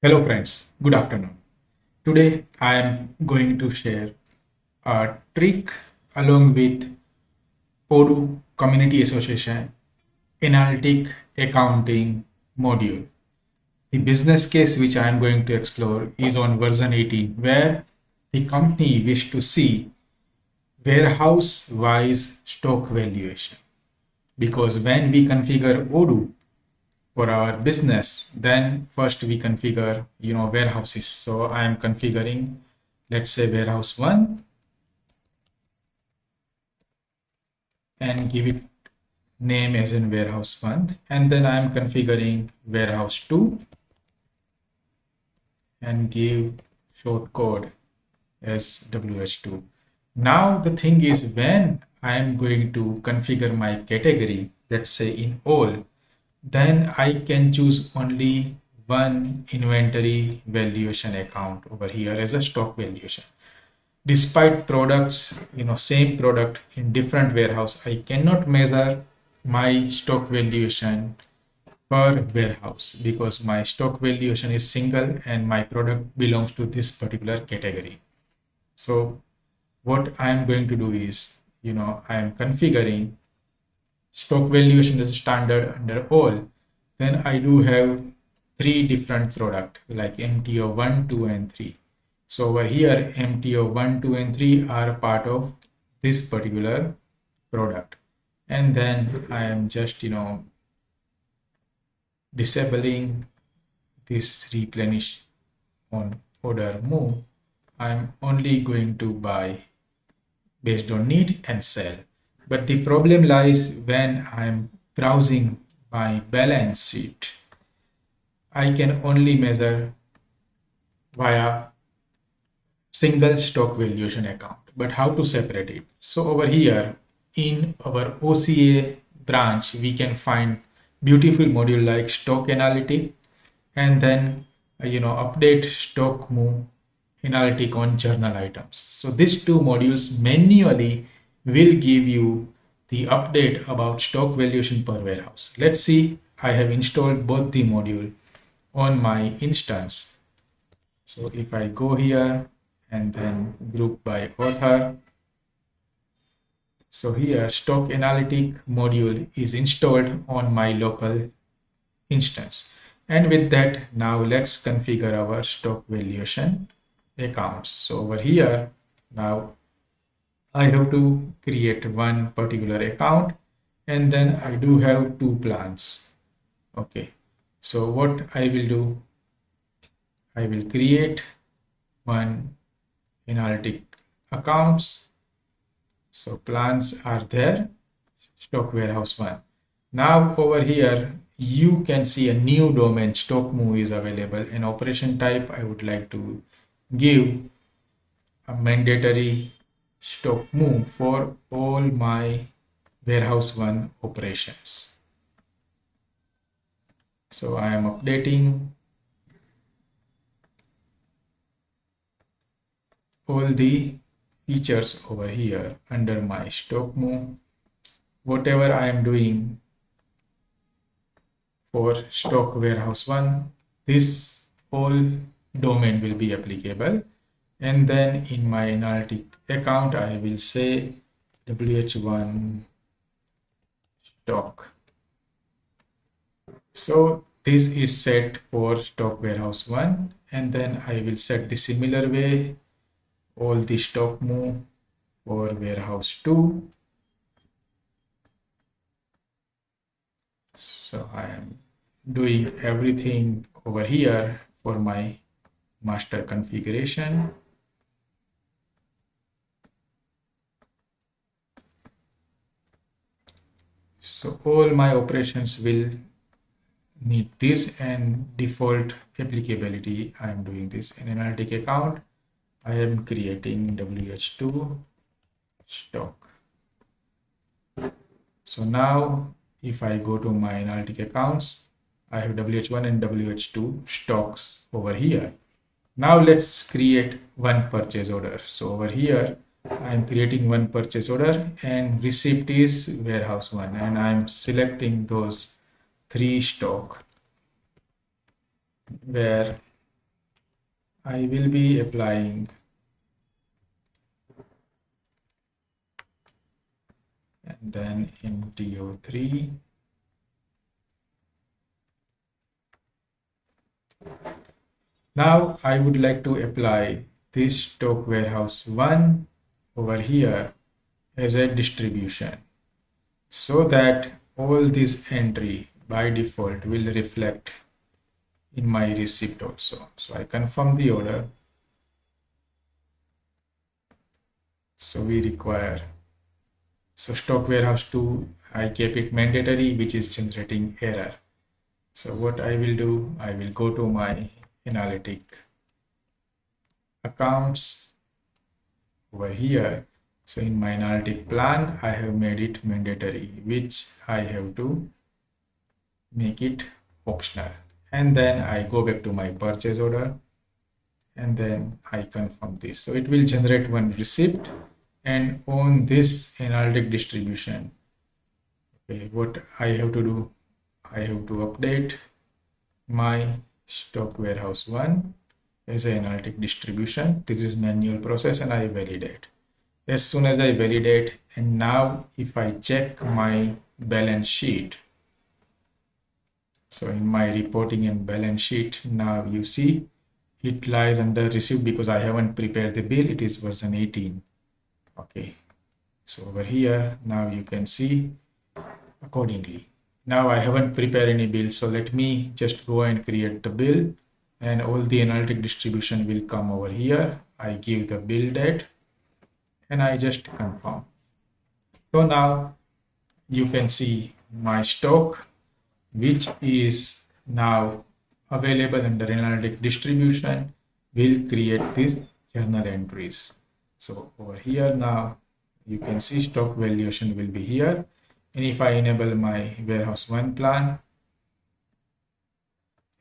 Hello friends, good afternoon. Today I am going to share a trick along with Odoo Community Association Analytic Accounting module. The business case which I am going to explore is on version 18 where the company wish to see warehouse wise stock valuation. Because when we configure Odoo for our business, then first we configure warehouses. So I am configuring, let's say, warehouse 1 and give it name as in warehouse 1, and then I am configuring warehouse 2 and give short code as wh2. Now the thing is, when I am going to configure my category, let's say in all, then I can choose only one inventory valuation account over here as a stock valuation. Despite products, same product in different warehouse, I cannot measure my stock valuation per warehouse because my stock valuation is single and my product belongs to this particular category. So what I am going to do is, I am configuring stock valuation as standard under all. Then I do have three different product like MTO 1, 2 and 3. So over here MTO 1, 2 and 3 are part of this particular product. And then I am just disabling this replenish on order move. I'm only going to buy based on need and sell. But the problem lies when I'm browsing my balance sheet. I can only measure via single stock valuation account. But how to separate it? So over here in our OCA branch, we can find beautiful module like stock analytic and then update stock move analytic on journal items. So these two modules manually will give you the update about stock valuation per warehouse. Let's see, I have installed both the module on my instance. So if I go here and then group by author, so here stock analytic module is installed on my local instance. And with that, now let's configure our stock valuation accounts. So over here, now I have to create one particular account and then I do have two plans. Okay, so what I will do, I will create one analytic accounts. So plans are there, stock warehouse 1. Now over here, you can see a new domain stock move is available, and operation type I would like to give a mandatory stock move for all my warehouse 1 operations. So I am updating all the features over here under my stock move. Whatever I am doing for stock warehouse 1, this whole domain will be applicable. And then in my analytic account, I will say WH1 stock. So this is set for stock warehouse 1, and then I will set the similar way all the stock move for warehouse 2. So I am doing everything over here for my master configuration. So all my operations will need this, and default applicability I am doing this in analytic account. I am creating WH2 stock. So now if I go to my analytic accounts, I have WH1 and WH2 stocks over here. Now let's create one purchase order. So over here, I'm creating one purchase order and receipt is warehouse 1, and I'm selecting those 3 stock where I will be applying and then MTO3. Now I would like to apply this stock warehouse 1 over here as a distribution so that all this entry by default will reflect in my receipt also. So I confirm the order. So we require, so stock warehouse 2, I keep it mandatory, which is generating error. So what I will do, I will go to my Analytic accounts over here. So in my Analytic plan, I have made it mandatory, which I have to make it optional. And then I go back to my purchase order and then I confirm this. So it will generate one receipt, and on this Analytic distribution, okay, what I have to do, I have to update my stock warehouse 1 as an Analytic distribution. This is manual process and I validate. As soon as I validate, and now if I check my balance sheet, so in my reporting and balance sheet, now you see it lies under receipt because I haven't prepared the bill. It is version 18. Okay, so over here now you can see accordingly. Now I haven't prepared any bill, so let me just go and create the bill, and all the Analytic distribution will come over here. I give the bill date and I just confirm. So now you can see my stock, which is now available under Analytic distribution, will create these journal entries. So over here now you can see stock valuation will be here, and if I enable my warehouse 1 plan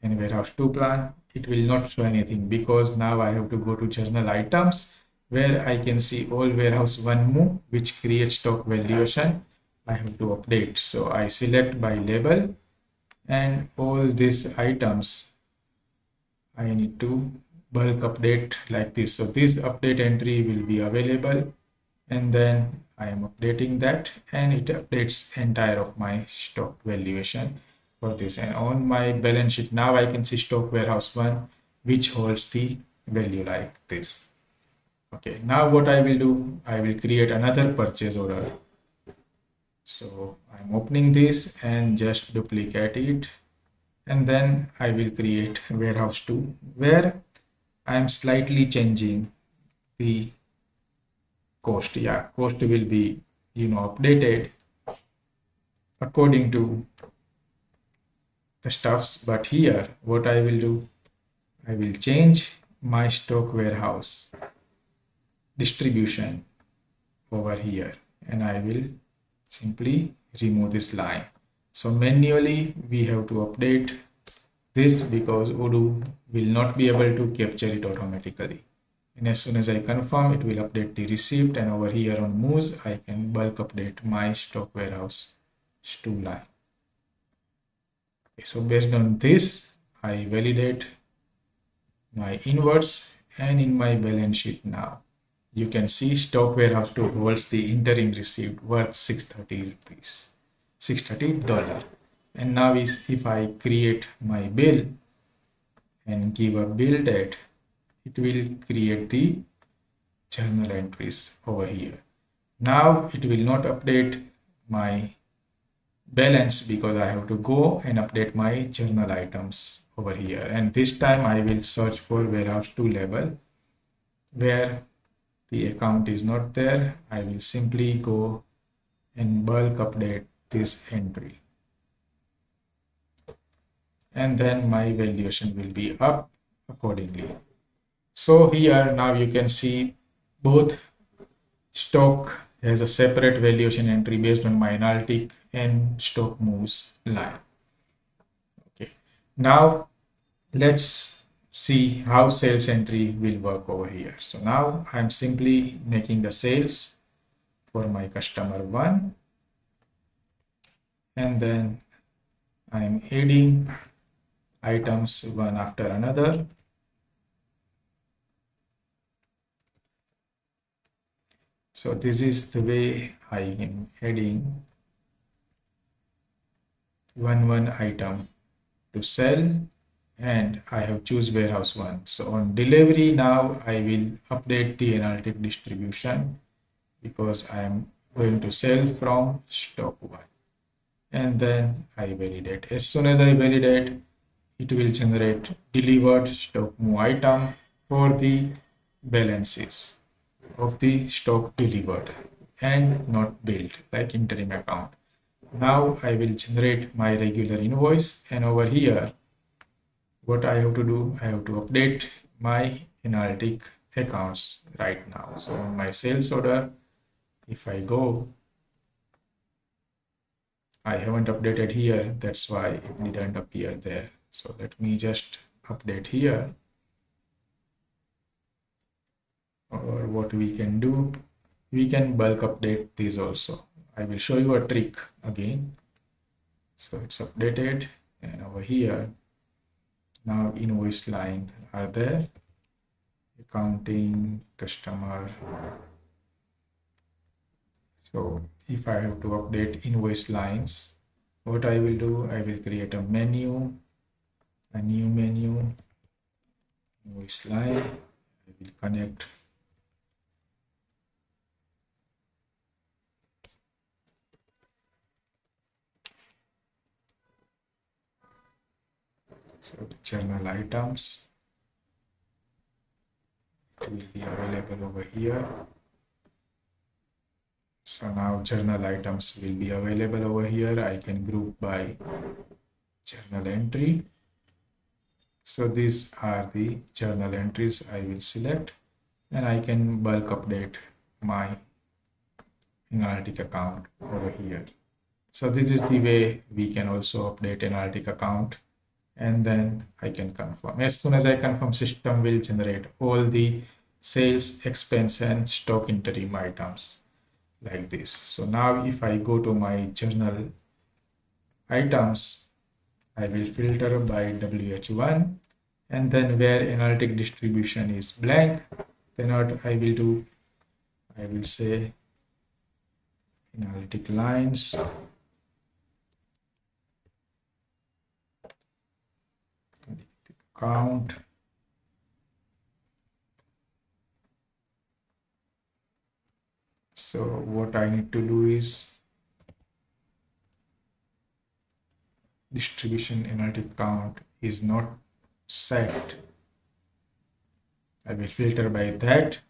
and warehouse 2 plan, it will not show anything because now I have to go to journal items where I can see all warehouse 1 move which creates stock valuation. I have to update, so I select by label and all these items I need to bulk update like this. So this update entry will be available, and then I am updating that and it updates entire of my stock valuation for this. And on my balance sheet now I can see stock warehouse 1 which holds the value like this. Okay, now what I will do, I will create another purchase order. So I'm opening this and just duplicate it, and then I will create warehouse 2 where I'm slightly changing the cost. Yeah, cost will be, updated according to the stuffs, but here what I will do, I will change my stock warehouse distribution over here, and I will simply remove this line. So manually we have to update this because Odoo will not be able to capture it automatically. And as soon as I confirm, it will update the receipt, and over here on moves, I can bulk update my stock warehouse 2 line. Okay, so based on this, I validate my inwards, and in my balance sheet now, you can see stock warehouse 2 holds the interim receipt worth 630 rupees, $630. And now if I create my bill and give a bill date, it will create the journal entries over here. Now it will not update my balance because I have to go and update my journal items over here. And this time I will search for warehouse 2 label where the account is not there. I will simply go and bulk update this entry, and then my valuation will be up accordingly. So here now you can see both stock has a separate valuation entry based on my Analytic and stock moves line. Okay, now let's see how sales entry will work over here. So now I'm simply making the sales for my customer 1, and then I'm adding items one after another. So this is the way I am adding one item to sell, and I have choose warehouse one. So on delivery now I will update the analytic distribution because I am going to sell from stock one, and then I validate. As soon as I validate, it will generate delivered stock move item for the balances of the stock delivered and not billed like interim account. Now I will generate my regular invoice, and over here what I have to do, I have to update my analytic accounts right now. So on my sales order, if I go, I haven't updated here, that's why it didn't appear there. So let me just update here. Or what we can do, we can bulk update these also. I will show you a trick again. So it's updated, and over here now invoice line are there, accounting, customer. So if I have to update invoice lines, what I will do, I will create a menu, a new menu, invoice line. I will connect so journal items, it will be available over here. So now journal items will be available over here. I can group by journal entry. So these are the journal entries I will select, and I can bulk update my analytic account over here. So this is the way we can also update analytic account, and then I can confirm. As soon as I confirm, system will generate all the sales, expense, and stock interim items like this. So now if I go to my journal items, I will filter by WH1, and then where analytic distribution is blank, then what I will do, I will say analytic lines, count, so what I need to do is distribution analytic count is not set. I will filter by that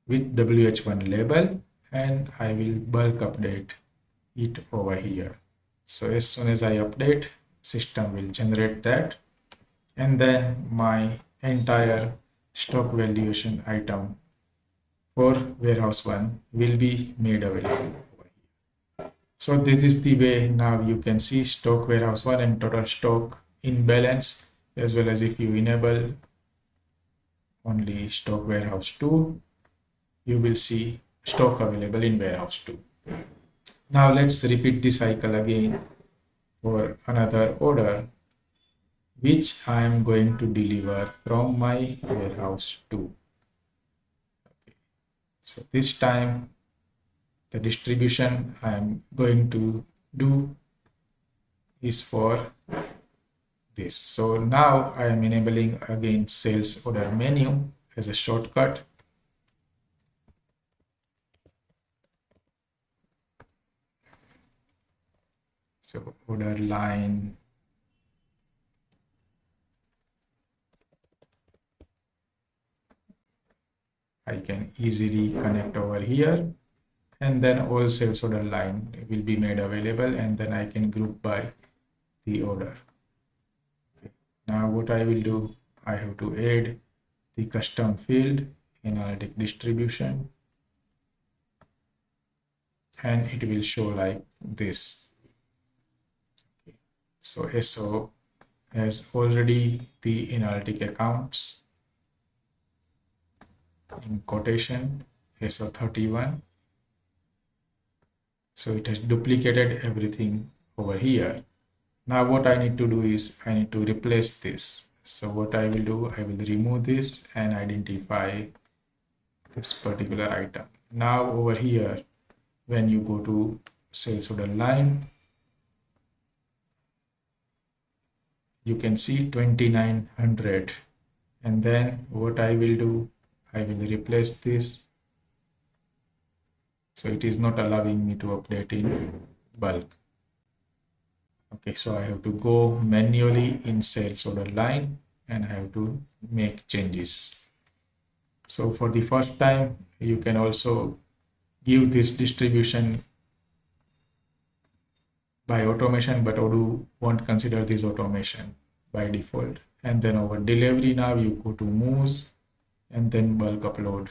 with WH1 label, and I will bulk update it over here. So as soon as I update, system will generate that, and then my entire stock valuation item for warehouse one will be made available. So this is the way now you can see stock warehouse one and total stock in balance, as well as if you enable only stock warehouse 2, you will see stock available in warehouse 2. Now let's repeat the cycle again for another order which I am going to deliver from my warehouse 2. Okay. So this time the distribution I am going to do is for this. So now I am enabling again sales order menu as a shortcut. So order line, I can easily connect over here, and then all sales order line will be made available, and then I can group by the order. Okay. Now what I will do, I have to add the custom field analytic distribution, and it will show like this. Okay. So SO has already the analytic accounts in quotation SO31. So it has duplicated everything over here. Now what I need to do is I need to replace this. So what I will do, I will remove this and identify this particular item. Now over here, when you go to sales order line, you can see 2900. And then what I will do, I will replace this. So it is not allowing me to update in bulk. Okay, so I have to go manually in sales order line and I have to make changes. So for the first time, you can also give this distribution by automation, but Odoo won't consider this automation by default. And then over delivery, now you go to moves and then bulk upload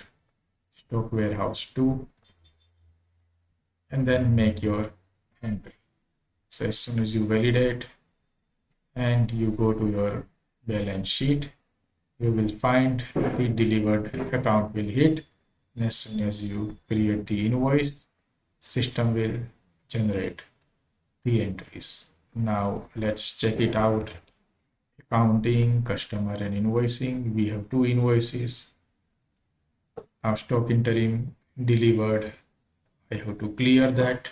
stock warehouse 2 and then make your entry. So as soon as you validate and you go to your balance sheet, you will find the delivered account will hit. And as soon as you create the invoice, system will generate the entries. Now let's check it out. Accounting, customer and invoicing. We have 2 invoices. Now stock interim delivered. I have to clear that.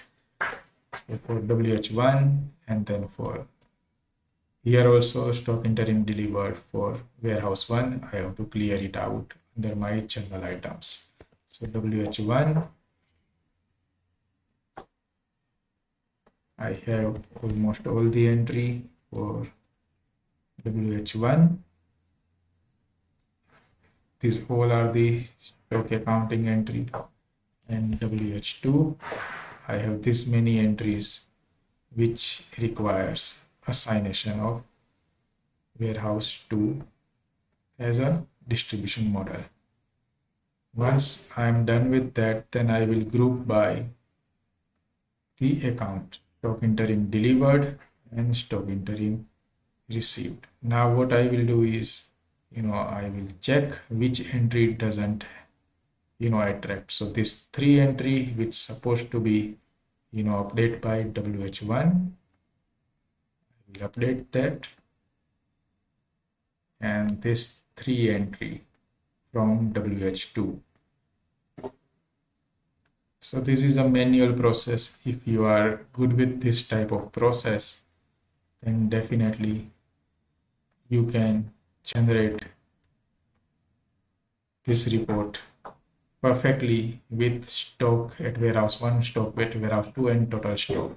So for WH1 and then for here also stock interim delivered for warehouse 1, I have to clear it out under my general items. So WH1, I have almost all the entry for WH1. These all are the stock accounting entry. And WH2, I have this many entries which requires assignation of warehouse 2 as a distribution model. Once I am done with that, then I will group by the account stock interim delivered and stock interim received. Now what I will do is, I will check which entry doesn't, attract. So this 3 entry which supposed to be, update by WH1, I will update that. And this 3 entry from WH2. So this is a manual process. If you are good with this type of process, then definitely you can generate this report perfectly with stock at warehouse 1, stock at warehouse 2 and total stock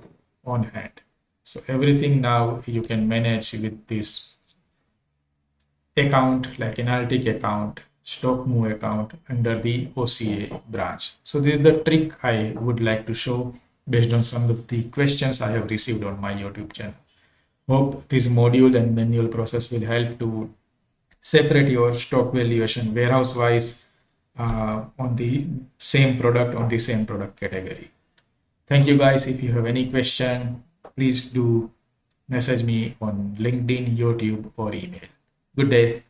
on hand. So everything now you can manage with this account like Analytic account, stock move account under the OCA branch. So this is the trick I would like to show based on some of the questions I have received on my YouTube channel. Hope this module and manual process will help to separate your stock valuation warehouse wise on the same product category. Thank you guys. If you have any question, please do message me on LinkedIn, YouTube or email. Good day.